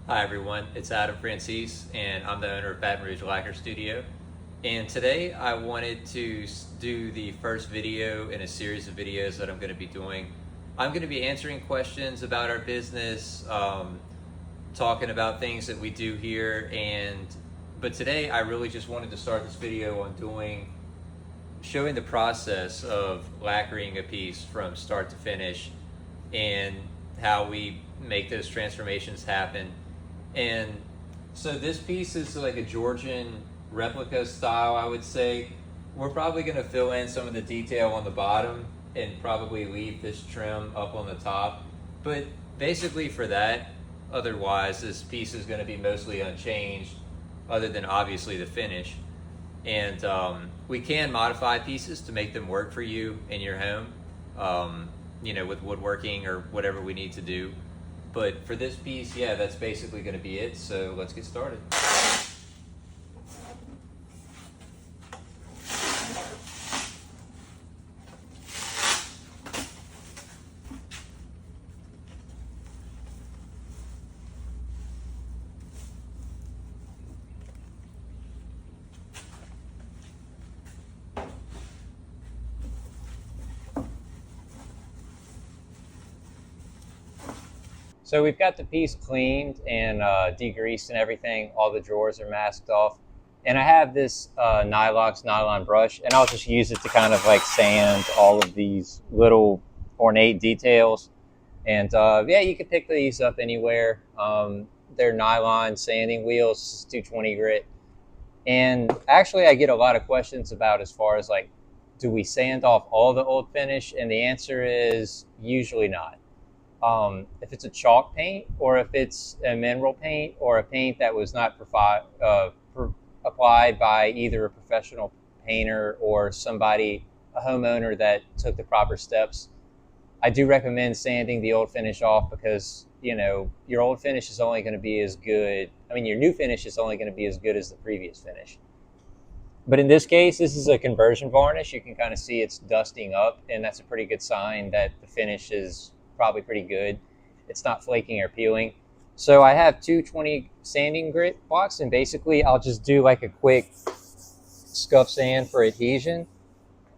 Hi everyone, it's Adam Francis and I'm the owner of Baton Rouge Lacquer Studio. And today I wanted to do the first video in a series of videos that I'm going to be doing. I'm going to be answering questions about our business, talking about things that we do here, but today I really just wanted to start this video on showing the process of lacquering a piece from start to finish and how we make those transformations happen. And so this piece is like a Georgian replica style, I would say. We're probably going to fill in some of the detail on the bottom and probably leave this trim up on the top. But basically for that, otherwise this piece is going to be mostly unchanged other than obviously the finish. And we can modify pieces to make them work for you in your home, with woodworking or whatever we need to do. But for this piece, yeah, that's basically going to be it. So let's get started. So we've got the piece cleaned and degreased and everything. All the drawers are masked off. And I have this Nylox nylon brush, and I'll just use it to kind of like sand all of these little ornate details. And yeah, you can pick these up anywhere. They're nylon sanding wheels, 220 grit. And actually I get a lot of questions about as far as like, do we sand off all the old finish? And the answer is usually not. If it's a chalk paint or if it's a mineral paint or a paint that was not applied by either a professional painter or somebody, a homeowner that took the proper steps, I do recommend sanding the old finish off because, your old finish is only going to be as good. Your new finish is only going to be as good as the previous finish. But in this case, this is a conversion varnish. You can kind of see it's dusting up, and that's a pretty good sign that the finish is probably pretty good. It's not flaking or peeling. So I have 220 sanding grit blocks, and basically I'll just do like a quick scuff sand for adhesion.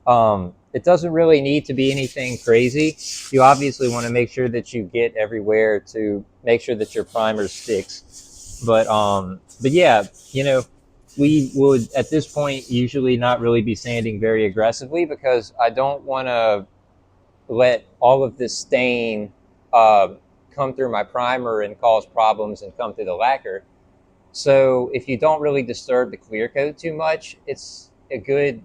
It doesn't really need to be anything crazy. You obviously want to make sure that you get everywhere to make sure that your primer sticks. But yeah, we would at this point usually not really be sanding very aggressively because I don't want to let all of this stain come through my primer and cause problems and come through the lacquer. So if you don't really disturb the clear coat too much, it's a good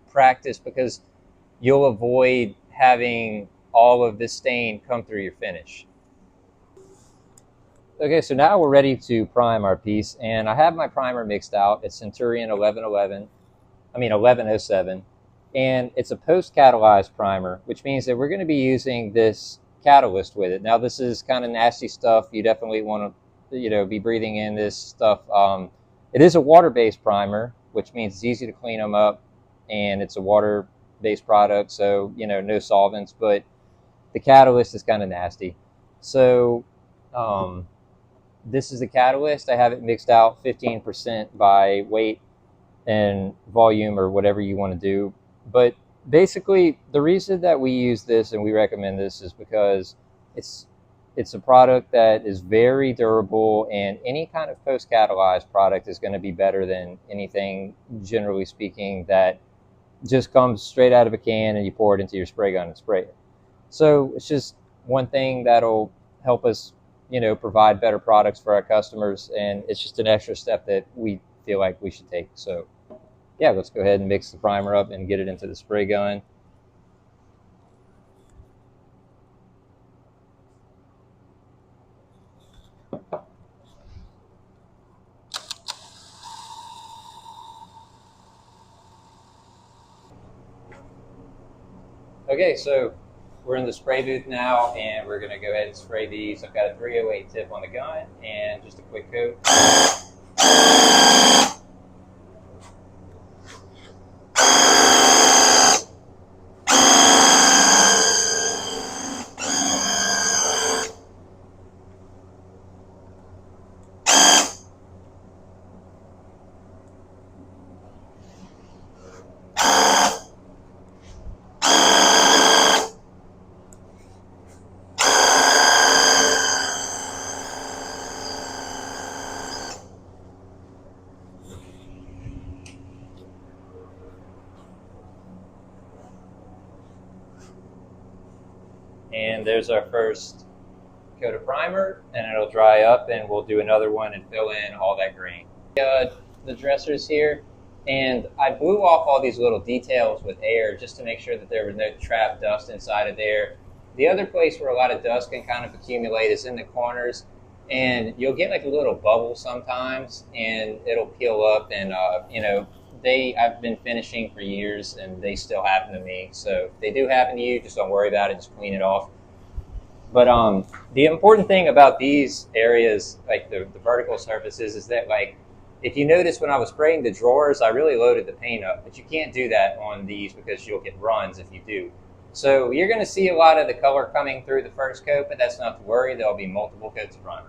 practice because you'll avoid having all of this stain come through your finish. Okay, so now we're ready to prime our piece, and I have my primer mixed out. It's Centurion 1107, and it's a post-catalyzed primer, which means that we're going to be using this catalyst with it. Now, this is kind of nasty stuff. You definitely want to, be breathing in this stuff. It is a water-based primer, which means it's easy to clean them up, and it's a water-based product, so, no solvents, but the catalyst is kind of nasty. So, this is the catalyst. I have it mixed out 15% by weight and volume or whatever you want to do. But basically, the reason that we use this and we recommend this is because it's a product that is very durable, and any kind of post-catalyzed product is going to be better than anything, generally speaking, that just comes straight out of a can and you pour it into your spray gun and spray it. So it's just one thing that'll help us, provide better products for our customers, and it's just an extra step that we feel like we should take. So yeah, let's go ahead and mix the primer up and get it into the spray gun. Okay, so we're in the spray booth now, and we're going to go ahead and spray these. I've got a 308 tip on the gun and just a quick coat. And there's our first coat of primer, and it'll dry up, and we'll do another one and fill in all that grain. The dressers here, and I blew off all these little details with air just to make sure that there was no trapped dust inside of there. The other place where a lot of dust can kind of accumulate is in the corners, and you'll get like a little bubble sometimes, and it'll peel up, and I've been finishing for years, and they still happen to me. So if they do happen to you, just don't worry about it, just clean it off. But the important thing about these areas, like the vertical surfaces, is that, like, if you notice when I was spraying the drawers, I really loaded the paint up, but you can't do that on these because you'll get runs if you do. So you're going to see a lot of the color coming through the first coat, but that's not to worry. There'll be multiple coats of primer.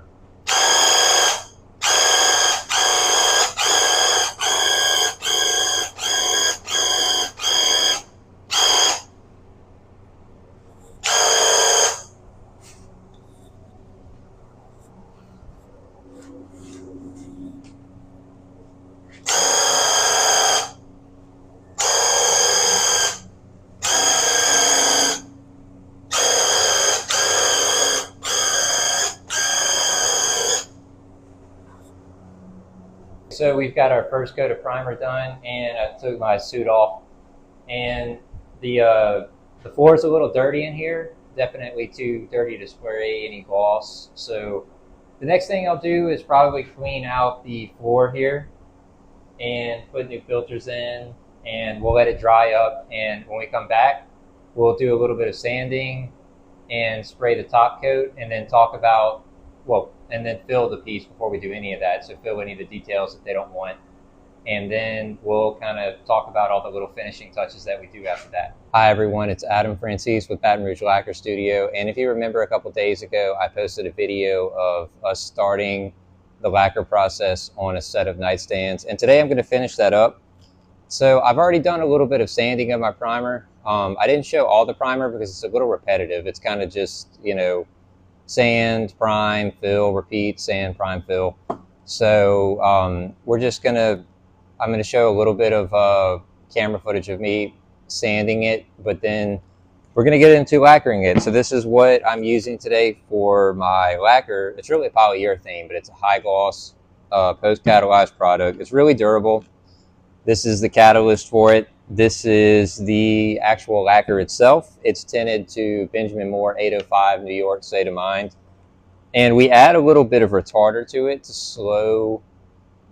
So we've got our first coat of primer done, and I took my suit off, and the floor is a little dirty in here, definitely too dirty to spray any gloss. So the next thing I'll do is probably clean out the floor here and put new filters in, and we'll let it dry up, and when we come back, we'll do a little bit of sanding and spray the top coat, and then talk about, and then fill the piece before we do any of that. So fill any of the details that they don't want. And then we'll kind of talk about all the little finishing touches that we do after that. Hi everyone, it's Adam Francis with Baton Rouge Lacquer Studio. And if you remember a couple days ago, I posted a video of us starting the lacquer process on a set of nightstands. And today I'm gonna finish that up. So I've already done a little bit of sanding of my primer. I didn't show all the primer because it's a little repetitive. It's kind of just, sand, prime, fill, repeat, sand, prime, fill. So I'm gonna show a little bit of camera footage of me sanding it, but then we're gonna get into lacquering it. So this is what I'm using today for my lacquer. It's really a polyurethane, but it's a high gloss post-catalyzed product. It's really durable. This is the catalyst for it. This is the actual lacquer itself. It's tinted to Benjamin Moore 805 New York State of Mind. And we add a little bit of retarder to it to slow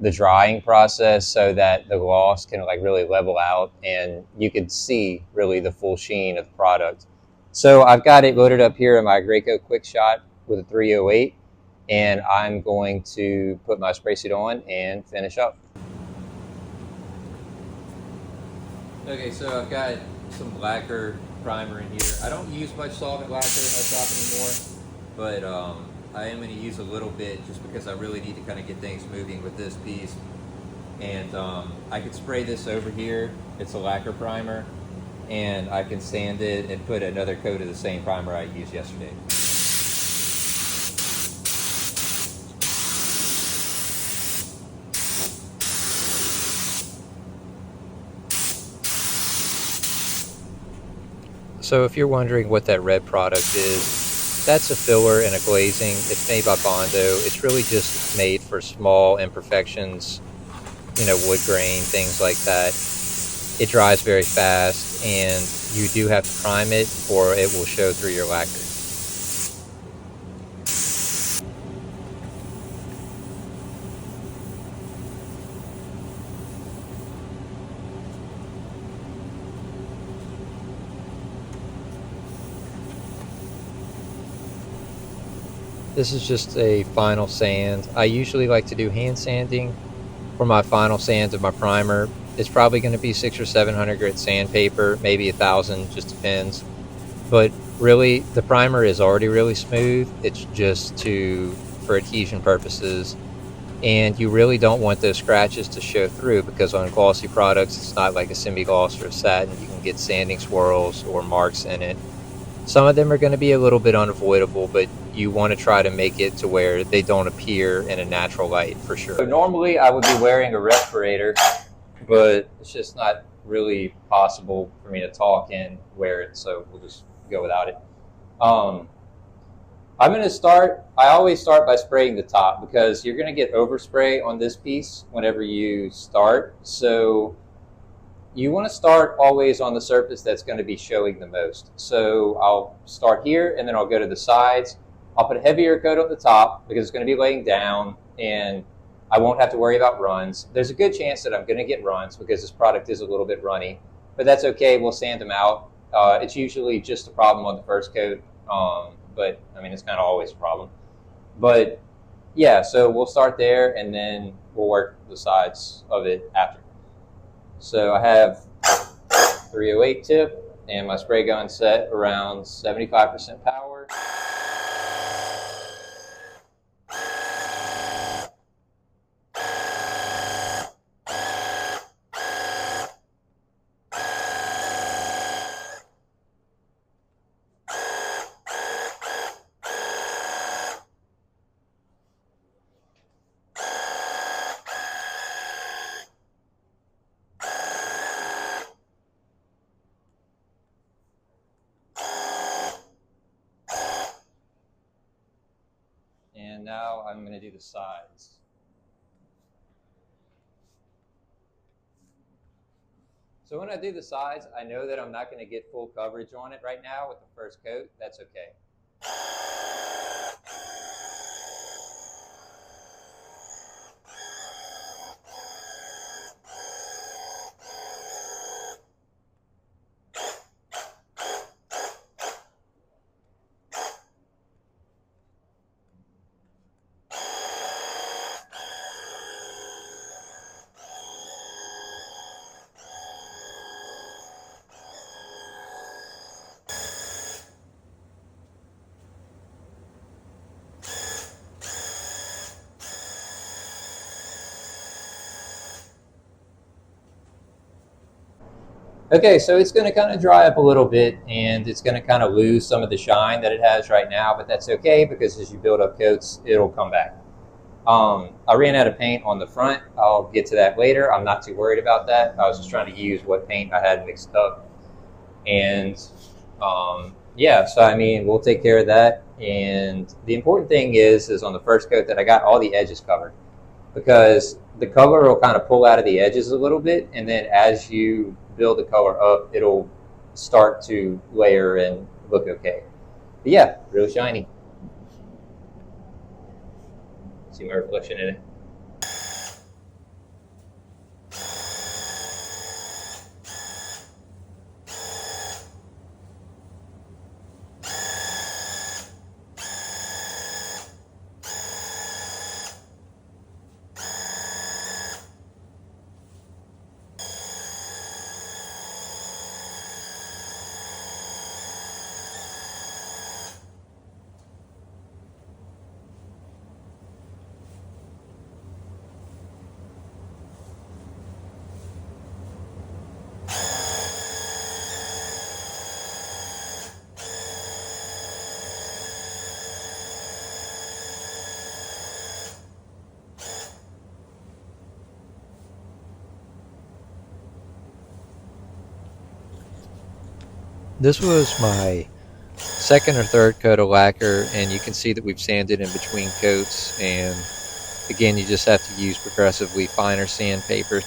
the drying process so that the gloss can really level out and you can see really the full sheen of the product. So I've got it loaded up here in my Graco Quick Shot with a 308, and I'm going to put my spray suit on and finish up. Okay, so I've got some lacquer primer in here. I don't use much solvent lacquer in my shop anymore, but I am going to use a little bit just because I really need to kind of get things moving with this piece. And I could spray this over here. It's a lacquer primer, and I can sand it and put another coat of the same primer I used yesterday. So if you're wondering what that red product is, that's a filler and a glazing. It's made by Bondo. It's really just made for small imperfections, wood grain, things like that. It dries very fast, and you do have to prime it or it will show through your lacquer. This is just a final sand. I usually like to do hand sanding for my final sand of my primer. It's probably going to be 600 or 700 grit sandpaper, maybe 1,000, just depends. But really, the primer is already really smooth. It's just for adhesion purposes. And you really don't want those scratches to show through, because on glossy products, it's not like a semi-gloss or a satin. You can get sanding swirls or marks in it. Some of them are going to be a little bit unavoidable, but you want to try to make it to where they don't appear in a natural light for sure. So normally I would be wearing a respirator, but it's just not really possible for me to talk and wear it, so we'll just go without it. Um, I'm going to start, I always start by spraying the top because you're going to get overspray on this piece whenever you start. So you want to start always on the surface that's going to be showing the most. So I'll start here and then I'll go to the sides. I'll put a heavier coat on the top because it's going to be laying down and I won't have to worry about runs. There's a good chance that I'm going to get runs because this product is a little bit runny, but that's okay. We'll sand them out. It's usually just a problem on the first coat, but I mean, it's kind of always a problem. But yeah, so we'll start there and then we'll work the sides of it after. So I have 308 tip and my spray gun set around 75% power. And now I'm going to do the sides. So when I do the sides, I know that I'm not going to get full coverage on it right now with the first coat. That's okay. Okay, so it's going to kind of dry up a little bit and it's going to kind of lose some of the shine that it has right now, but that's okay because as you build up coats, it'll come back. I ran out of paint on the front. I'll get to that later. I'm not too worried about that. I was just trying to use what paint I had mixed up. And yeah, so I mean, we'll take care of that. And the important thing is on the first coat that I got all the edges covered because the color will kind of pull out of the edges a little bit. And then as you build the color up, it'll start to layer and look okay. But yeah, really shiny. See my reflection in it. This was my second or third coat of lacquer, and you can see that we've sanded in between coats. And again, you just have to use progressively finer sandpaper.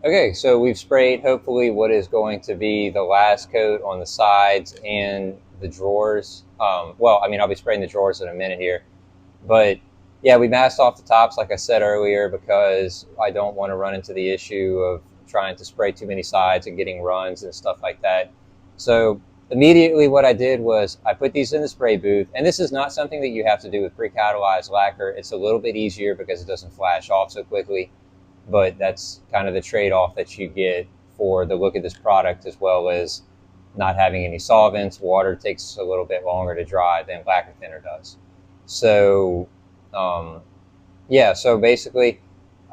Okay, so we've sprayed hopefully what is going to be the last coat on the sides and the drawers. Well, I mean, I'll be spraying the drawers in a minute here. But yeah, we masked off the tops, like I said earlier, because I don't want to run into the issue of trying to spray too many sides and getting runs and stuff like that. So immediately what I did was I put these in the spray booth. And this is not something that you have to do with pre-catalyzed lacquer. It's a little bit easier because it doesn't flash off so quickly. But that's kind of the trade-off that you get for the look of this product, as well as not having any solvents. Water takes a little bit longer to dry than lacquer thinner does. So, yeah, so basically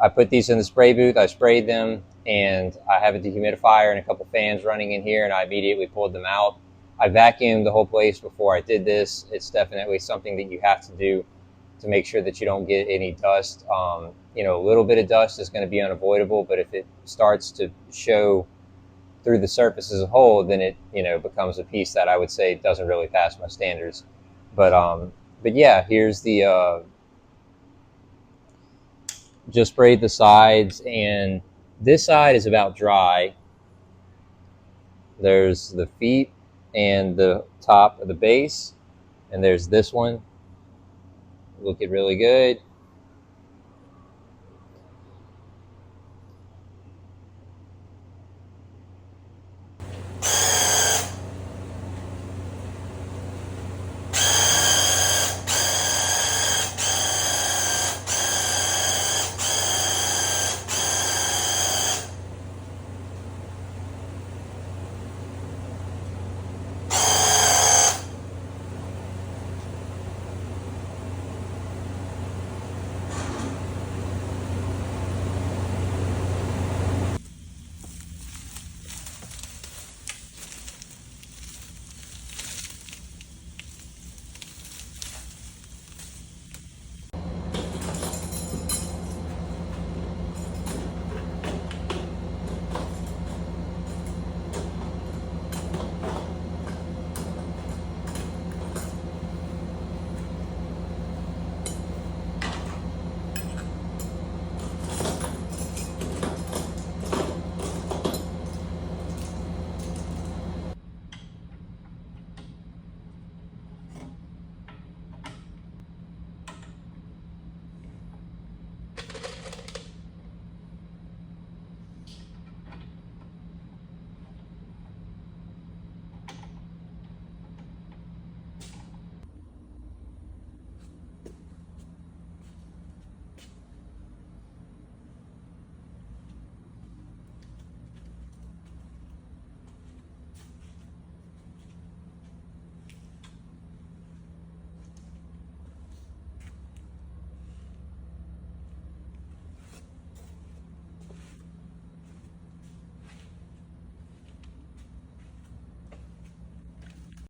I put these in the spray booth, I sprayed them, and I have a dehumidifier and a couple fans running in here, and I immediately pulled them out. I vacuumed the whole place before I did this. It's definitely something that you have to do to make sure that you don't get any dust. A little bit of dust is going to be unavoidable, but if it starts to show through the surface as a whole, then it becomes a piece that I would say doesn't really pass my standards. But yeah, here's the just sprayed the sides, and this side is about dry. There's the feet and the top of the base, and there's this one looking really good.